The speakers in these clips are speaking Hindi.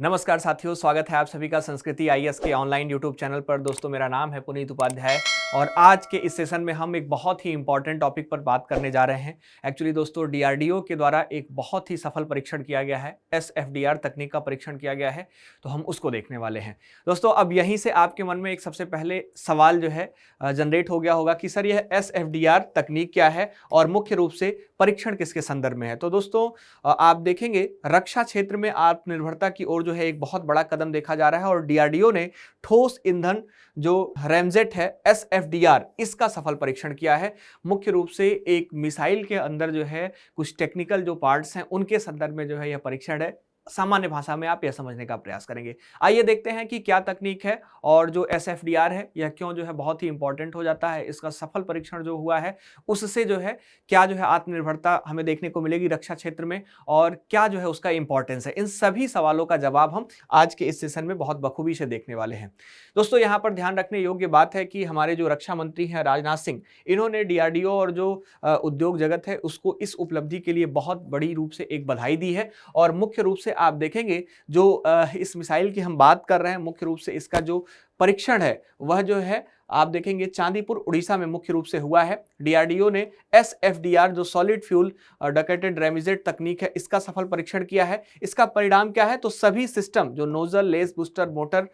नमस्कार साथियों, स्वागत है आप सभी का संस्कृति आईएएस के ऑनलाइन यूट्यूब चैनल पर। दोस्तों, मेरा नाम है पुनीत उपाध्याय और आज के इस सेशन में हम एक बहुत ही इंपॉर्टेंट टॉपिक पर बात करने जा रहे हैं। एक्चुअली दोस्तों, डीआरडीओ के द्वारा एक बहुत ही सफल परीक्षण किया गया है, एसएफडीआर तकनीक का परीक्षण किया गया है, तो हम उसको देखने वाले हैं। दोस्तों, अब यहीं से आपके मन में एक सबसे पहले सवाल जो है जनरेट हो गया होगा कि सर यह एसएफडीआर तकनीक क्या है और मुख्य रूप से परीक्षण किसके संदर्भ में है। तो दोस्तों, आप देखेंगे रक्षा क्षेत्र में आत्मनिर्भरता की ओर जो है एक बहुत बड़ा कदम देखा जा रहा है और डीआरडीओ ने ठोस ईंधन जो रैमजेट है एसएफडीआर इसका सफल परीक्षण किया है। मुख्य रूप से एक मिसाइल के अंदर जो है कुछ टेक्निकल जो पार्ट्स हैं उनके संदर्भ में जो है यह परीक्षण है। सामान्य भाषा में आप यह समझने का प्रयास करेंगे। आइए देखते हैं कि क्या तकनीक है और जो एसएफडीआर है यह क्यों जो है बहुत ही इंपॉर्टेंट हो जाता है। इसका सफल परीक्षण जो हुआ है उससे जो है क्या जो है आत्मनिर्भरता हमें देखने को मिलेगी रक्षा क्षेत्र में और क्या जो है उसका इंपॉर्टेंस है। इन सभी सवालों का जवाब हम आज के इस सेशन में बहुत बखूबी से देखने वाले हैं। दोस्तों, यहाँ पर ध्यान रखने योग्य बात है कि हमारे जो रक्षा मंत्री हैं राजनाथ सिंह, इन्होंने डीआरडीओ और जो उद्योग जगत है उसको इस उपलब्धि के लिए बहुत बड़ी रूप से एक बधाई दी है। और मुख्य रूप से आप देखेंगे जो इस मिसाइल की हम बात कर रहे हैं, मुख्य रूप से इसका जो परीक्षण है वह जो है आप देखेंगे चांदीपुर उड़ीसा में मुख्य रूप से हुआ है। डीआरडीओ ने एसएफडीआर जो सॉलिड फ्यूल डकेटेड रेमिजेट तकनीक है इसका सफल परीक्षण किया है। इसका परिणाम क्या है, तो सभी सिस्टम जो नोजल, लेस, बूस्टर, मोटर,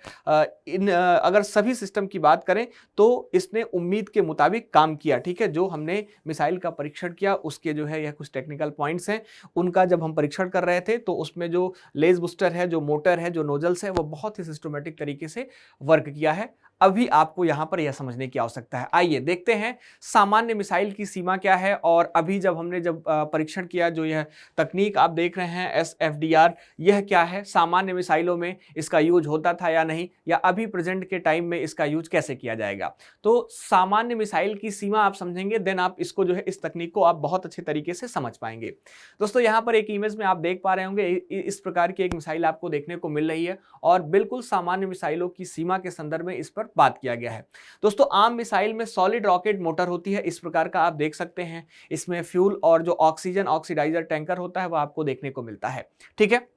अगर सभी सिस्टम की बात करें तो इसने उम्मीद के मुताबिक काम किया। ठीक है, जो हमने मिसाइल का परीक्षण किया उसके जो है यह कुछ टेक्निकल पॉइंट्स हैं, उनका जब हम परीक्षण कर रहे थे तो उसमें जो लेस बूस्टर है, जो मोटर है, जो नोजल्स है, वो बहुत ही सिस्टमेटिक तरीके से वर्क किया है। अभी आपको यहां पर यह समझने की आवश्यकता है। आइए देखते हैं सामान्य मिसाइल की सीमा क्या है और अभी जब हमने परीक्षण किया जो यह तकनीक आप देख रहे हैं एसएफडीआर, यह क्या है, सामान्य मिसाइलों में इसका यूज होता था या नहीं, या अभी प्रेजेंट के टाइम में इसका यूज कैसे किया जाएगा। तो सामान्य मिसाइल की सीमा आप समझेंगे, देन आप इसको जो है इस तकनीक को आप बहुत अच्छे तरीके से समझ पाएंगे। दोस्तों, यहाँ पर एक इमेज में आप देख पा रहे होंगे इस प्रकार की एक मिसाइल आपको देखने को मिल रही है और बिल्कुल सामान्य मिसाइलों की सीमा के संदर्भ में इस पर बात किया गया है। दोस्तों, आम मिसाइल में सॉलिड रॉकेट मोटर होती है, इस प्रकार का आप देख सकते हैं। इसमें फ्यूल और जो ऑक्सीजन ऑक्सीडाइजर टैंकर होता है वो आपको देखने को मिलता है। ठीक है,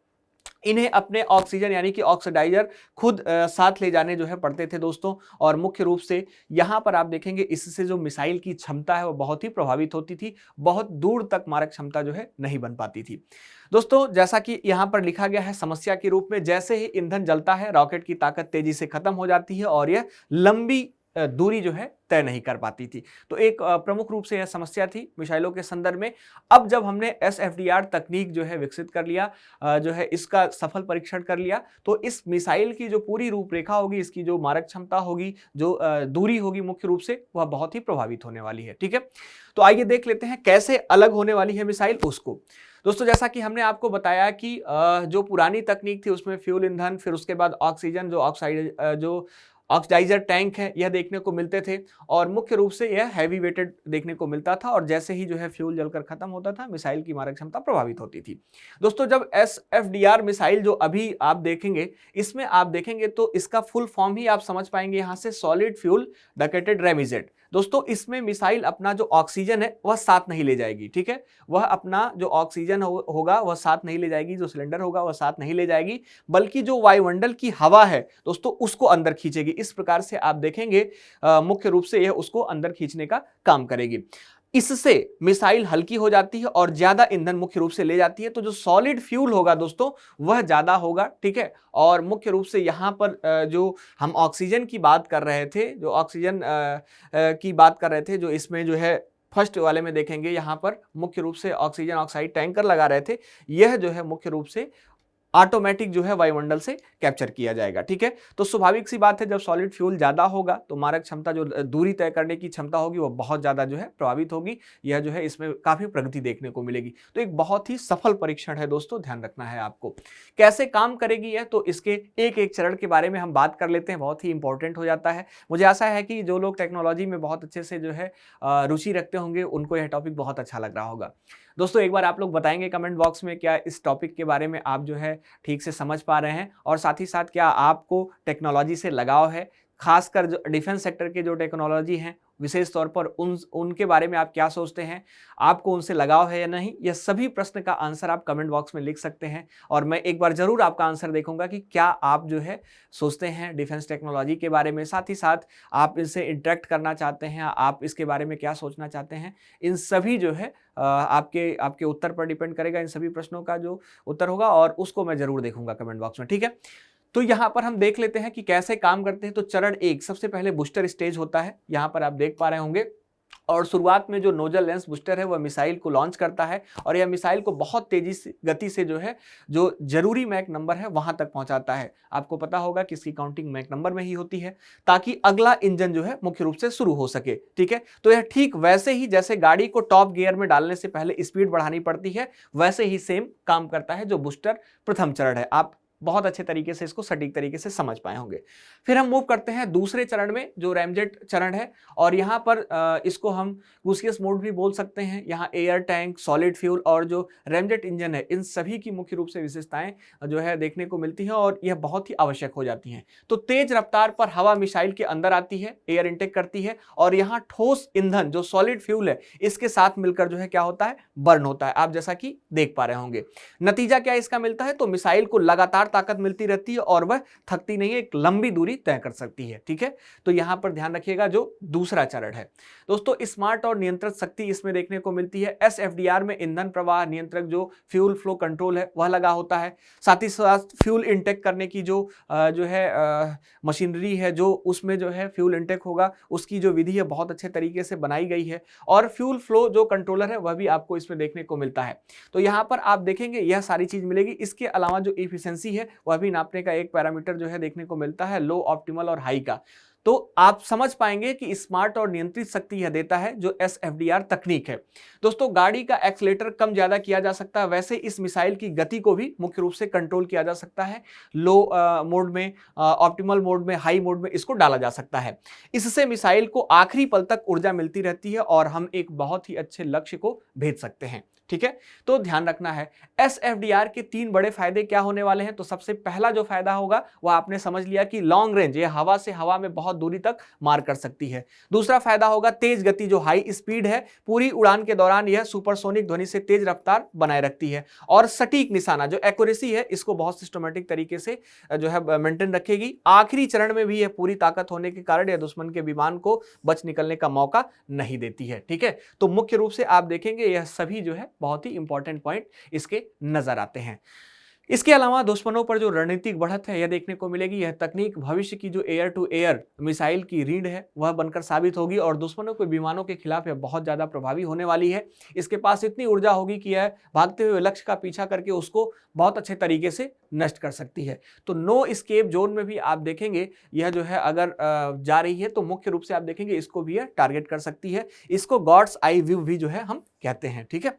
इन्हें अपने ऑक्सीजन यानी कि ऑक्सीडाइजर खुद साथ ले जाने जो है पड़ते थे दोस्तों। और मुख्य रूप से यहां पर आप देखेंगे इससे जो मिसाइल की क्षमता है वो बहुत ही प्रभावित होती थी, बहुत दूर तक मारक क्षमता जो है नहीं बन पाती थी। दोस्तों, जैसा कि यहां पर लिखा गया है समस्या के रूप में, जैसे ही ईंधन जलता है रॉकेट की ताकत तेजी से खत्म हो जाती है और यह लंबी दूरी जो है तय नहीं कर पाती थी। तो एक प्रमुख रूप से यह समस्या थी मिसाइलों के संदर्भ में। अब जब हमने एसएफडीआर तकनीक जो है विकसित कर लिया, जो है इसका सफल परीक्षण कर लिया, तो इस मिसाइल की जो पूरी रूपरेखा होगी, इसकी जो मारक क्षमता होगी, जो दूरी होगी मुख्य रूप से, वह बहुत ही प्रभावित होने वाली है। ठीक है, तो आइए देख लेते हैं कैसे अलग होने वाली है मिसाइल उसको। दोस्तों, जैसा कि हमने आपको बताया कि जो पुरानी तकनीक थी उसमें फ्यूल ईंधन, फिर उसके बाद ऑक्सीजन जो ऑक्सीडाइजर टैंक है यह देखने को मिलते थे और मुख्य रूप से यह हैवी वेटेड देखने को मिलता था और जैसे ही जो है फ्यूल जलकर खत्म होता था मिसाइल की मारक क्षमता प्रभावित होती थी। दोस्तों, जब एसएफडीआर मिसाइल जो अभी आप देखेंगे, इसमें आप देखेंगे तो इसका फुल फॉर्म ही आप समझ पाएंगे यहां से, सॉलिड फ्यूल डकेटेड रेमिजेट। दोस्तों, इसमें मिसाइल अपना जो ऑक्सीजन है वह साथ नहीं ले जाएगी। ठीक है, वह अपना जो ऑक्सीजन होगा वह साथ नहीं ले जाएगी, जो सिलेंडर होगा वह साथ नहीं ले जाएगी, बल्कि जो वायुमंडल की हवा है दोस्तों उसको अंदर खींचेगी। इस प्रकार से आप देखेंगे मुख्य रूप से यह उसको अंदर खींचने का काम करेगी। इससे मिसाइल हल्की हो जाती है और ज्यादा ईंधन मुख्य रूप से ले जाती है, तो जो सॉलिड फ्यूल होगा दोस्तों वह ज्यादा होगा। ठीक है, और मुख्य रूप से यहां पर जो हम ऑक्सीजन की बात कर रहे थे, जो इसमें जो है फर्स्ट वाले में देखेंगे यहां पर मुख्य रूप से ऑक्सीजन ऑक्साइड टैंकर लगा रहे थे, यह जो है मुख्य रूप से ऑटोमेटिक जो है वायुमंडल से कैप्चर किया जाएगा। ठीक है, तो स्वाभाविक सी बात है जब सॉलिड फ्यूल ज्यादा होगा तो मारक क्षमता, जो दूरी तय करने की क्षमता होगी वो बहुत ज्यादा जो है प्रभावित होगी। यह जो है इसमें काफी प्रगति देखने को मिलेगी। तो एक बहुत ही सफल परीक्षण है दोस्तों, ध्यान रखना है आपको। कैसे काम करेगी यह, तो इसके एक एक चरण के बारे में हम बात कर लेते हैं, बहुत ही इंपॉर्टेंट हो जाता है। मुझे आशा है कि जो लोग टेक्नोलॉजी में बहुत अच्छे से जो है रुचि रखते होंगे उनको यह टॉपिक बहुत अच्छा लग रहा होगा। दोस्तों, एक बार आप लोग बताएंगे कमेंट बॉक्स में क्या इस टॉपिक के बारे में आप जो है ठीक से समझ पा रहे हैं और साथ ही साथ क्या आपको टेक्नोलॉजी से लगाव है, खासकर जो डिफेंस सेक्टर के जो टेक्नोलॉजी हैं विशेष तौर पर उनके बारे में आप क्या सोचते हैं, आपको उनसे लगाव है या नहीं, यह सभी प्रश्न का आंसर आप कमेंट बॉक्स में लिख सकते हैं और मैं एक बार जरूर आपका आंसर देखूंगा कि क्या आप जो है सोचते हैं डिफेंस टेक्नोलॉजी के बारे में, साथ ही साथ आप इससे इंटरेक्ट करना चाहते हैं, आप इसके बारे में क्या सोचना चाहते हैं। इन सभी जो है आपके आपके उत्तर पर डिपेंड करेगा, इन सभी प्रश्नों का जो उत्तर होगा और उसको मैं जरूर देखूंगा कमेंट बॉक्स में, ठीक है। तो यहाँ पर हम देख लेते हैं कि कैसे काम करते हैं। तो चरण 1 सबसे पहले बूस्टर स्टेज होता है, यहाँ पर आप देख पा रहे होंगे। और शुरुआत में जो नोजल लेंस बूस्टर है वह मिसाइल को लॉन्च करता है और यह मिसाइल को बहुत तेजी से गति से जो है जो जरूरी मैक नंबर है वहां तक पहुंचाता है। आपको पता होगा कि इसकी काउंटिंग मैक नंबर में ही होती है ताकि अगला इंजन जो है मुख्य रूप से शुरू हो सके, ठीक है। तो यह ठीक वैसे ही जैसे गाड़ी को टॉप गियर में डालने से पहले स्पीड बढ़ानी पड़ती है, वैसे ही सेम काम करता है जो बूस्टर प्रथम चरण है। आप बहुत अच्छे तरीके से इसको सटीक तरीके से समझ पाए होंगे। फिर हम मूव करते हैं दूसरे चरण में जो रैमजेट चरण है और यहाँ पर इसको हम क्रूसियस मोड भी बोल सकते हैं। यहाँ एयर टैंक, सॉलिड फ्यूल और जो रैमजेट इंजन है इन सभी की मुख्य रूप से विशेषताएं जो है देखने को मिलती हैं और यह बहुत ही आवश्यक हो जाती हैं। तो तेज रफ्तार पर हवा मिसाइल के अंदर आती है, एयर इनटेक करती है और यहाँ ठोस ईंधन जो सॉलिड फ्यूल है इसके साथ मिलकर जो है क्या होता है, बर्न होता है, आप जैसा कि देख पा रहे होंगे। नतीजा क्या इसका मिलता है, तो मिसाइल को लगातार ताकत मिलती रहती है और वह थकती नहीं है, एक लंबी दूरी तय कर सकती है, ठीक है। तो यहां पर ध्यान रखिएगा जो दूसरा चरण है दोस्तों, स्मार्ट और नियंत्रित शक्ति इसमें देखने को मिलती है। SFDR में ईंधन प्रवाह नियंत्रक जो फ्यूल फ्लो कंट्रोल है वह लगा होता है। साथ ही साथ फ्यूल इनटेक करने की जो है मशीनरी है, जो उसमें जो है फ्यूल इनटेक होगा उसकी जो विधि है बहुत अच्छे तरीके से बनाई गई है और फ्यूल फ्लो जो कंट्रोलर है वह भी आपको इसमें देखने को मिलता है। तो यहां पर आप देखेंगे यह सारी चीज मिलेगी। इसके अलावा जो इफिशिएंसी है वह भी नापने का एक पैरामीटर जो है देखने को मिलता है, लो, ऑप्टिमल और हाई का। तो आप समझ पाएंगे कि स्मार्ट और नियंत्रित शक्ति यह देता है जो SFDR तकनीक है। दोस्तों गाड़ी का एक्सीलेटर कम ज्यादा किया जा सकता है, वैसे इस मिसाइल की गति को भी मुख्य रूप से कंट्रोल किया जा सकता है। लो मोड में, ऑप्टिमल मोड में, हाई मोड में इसको डाला जा सकता है। इससे मिसाइल को आखिरी पल तक ऊर्जा मिलती रहती है और हम एक बहुत ही अच्छे लक्ष्य को भेज सकते हैं, ठीक है। तो ध्यान रखना है SFDR के 3 बड़े फायदे क्या होने वाले हैं। तो सबसे पहला जो फायदा होगा वह आपने समझ लिया कि लॉन्ग रेंज, ये हवा से हवा में बहुत दूरी तक मार कर सकती है। दूसरा फायदा होगा तेज गति, जो हाई स्पीड है, पूरी उड़ान के दौरान यह सुपरसोनिक ध्वनि से तेज रफ्तार बनाए रखती है और सटीक निशाना जो एक्यूरेसी है इसको बहुत सिस्टमैटिक तरीके से जो है मेंटेन रखेगी। आखिरी चरण में भी यह पूरी ताकत होने के कारण यह दुश्मन के विमान को बच निकलने का मौका नहीं देती है, ठीक है। तो मुख्य रूप से आप देखेंगे यह सभी जो है बहुत ही इंपॉर्टेंट पॉइंट इसके नजर आते हैं। इसके अलावा दुश्मनों पर जो रणनीतिक बढ़त है यह देखने को मिलेगी। यह तकनीक भविष्य की जो एयर टू एयर मिसाइल की रीढ़ है वह बनकर साबित होगी और दुश्मनों के विमानों के खिलाफ यह बहुत ज्यादा प्रभावी होने वाली है। इसके पास इतनी ऊर्जा होगी कि यह भागते हुए लक्ष्य का पीछा करके उसको बहुत अच्छे तरीके से नष्ट कर सकती है। तो नो एस्केप जोन में भी आप देखेंगे यह जो है अगर जा रही है तो मुख्य रूप से आप देखेंगे इसको भी यह टारगेट कर सकती है। इसको गॉड्स आई व्यू भी जो है हम कहते हैं, ठीक है,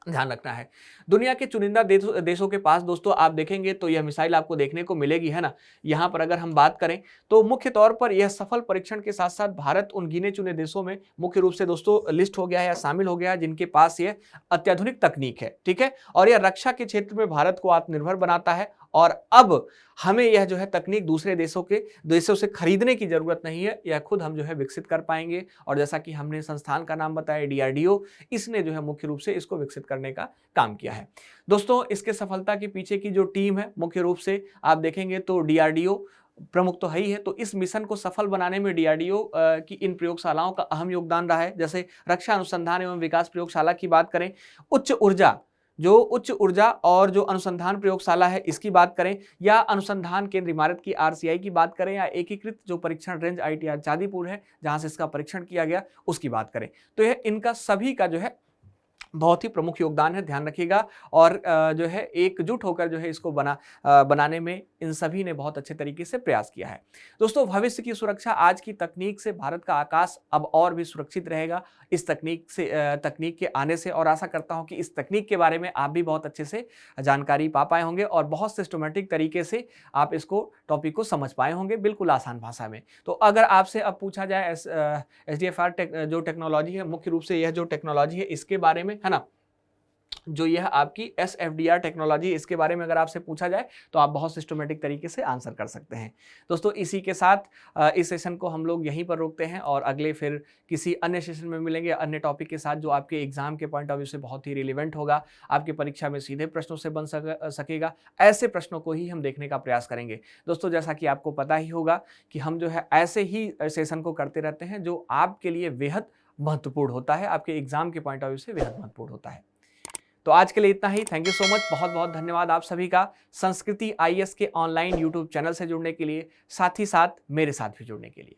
ध्यान रखना है। दुनिया के चुनिंदा देशों के पास दोस्तों आप देखेंगे तो यह मिसाइल आपको देखने को मिलेगी, है ना। यहाँ पर अगर हम बात करें तो मुख्य तौर पर यह सफल परीक्षण के साथ साथ भारत उन गिने चुने देशों में मुख्य रूप से दोस्तों लिस्ट हो गया है या शामिल हो गया है जिनके पास यह अत्याधुनिक तकनीक है, ठीक है। और यह रक्षा के क्षेत्र में भारत को आत्मनिर्भर बनाता है और अब हमें यह जो है तकनीक दूसरे देशों से खरीदने की जरूरत नहीं है, यह खुद हम जो है विकसित कर पाएंगे। और जैसा कि हमने संस्थान का नाम बताया DRDO, इसने जो है मुख्य रूप से इसको विकसित करने का काम किया है। दोस्तों इसके सफलता के पीछे की जो टीम है मुख्य रूप से आप देखेंगे तो DRDO प्रमुख तो है ही है। तो इस मिशन को सफल बनाने में DRDO की इन प्रयोगशालाओं का अहम योगदान रहा है। जैसे रक्षा अनुसंधान एवं विकास प्रयोगशाला की बात करें, उच्च ऊर्जा और जो अनुसंधान प्रयोगशाला है इसकी बात करें, या अनुसंधान केंद्र इमारत की RCI की बात करें, या एकीकृत जो परीक्षण रेंज ITR चांदीपुर है जहां से इसका परीक्षण किया गया उसकी बात करें, तो यह इनका सभी का जो है बहुत ही प्रमुख योगदान है, ध्यान रखिएगा। और जो है एकजुट होकर जो है इसको बनाने में इन सभी ने बहुत अच्छे तरीके से प्रयास किया है। दोस्तों भविष्य की सुरक्षा आज की तकनीक से भारत का आकाश अब और भी सुरक्षित रहेगा इस तकनीक के आने से। और आशा करता हूं कि इस तकनीक के बारे में आप भी बहुत अच्छे से जानकारी पा पाए होंगे और बहुत सिस्टमेटिक तरीके से आप इसको टॉपिक को समझ पाए होंगे बिल्कुल आसान भाषा में। तो अगर आपसे अब पूछा जाए SDFR जो टेक्नोलॉजी है, मुख्य रूप से यह जो टेक्नोलॉजी है इसके बारे में, है ना, जो यह आपकी SFDR टेक्नोलॉजी, इसके बारे में अगर आपसे पूछा जाए तो आप बहुत सिस्टमेटिक तरीके से आंसर कर सकते हैं। दोस्तों इसी के साथ इस सेशन को हम लोग यहीं पर रोकते हैं और अगले फिर किसी अन्य सेशन में मिलेंगे अन्य टॉपिक के साथ, जो आपके एग्जाम के पॉइंट ऑफ व्यू से बहुत ही रिलेवेंट होगा, आपकी परीक्षा में सीधे प्रश्नों से बन सकेगा। ऐसे प्रश्नों को ही हम देखने का प्रयास करेंगे। दोस्तों जैसा कि आपको पता ही होगा कि हम जो है ऐसे ही सेशन को करते रहते हैं जो आपके लिए बेहद महत्वपूर्ण होता है, आपके एग्जाम के पॉइंट ऑफ व्यू से बेहद महत्वपूर्ण होता है। तो आज के लिए इतना ही। थैंक यू सो मच, बहुत बहुत धन्यवाद आप सभी का संस्कृति IAS के ऑनलाइन यूट्यूब चैनल से जुड़ने के लिए, साथ ही साथ मेरे साथ भी जुड़ने के लिए।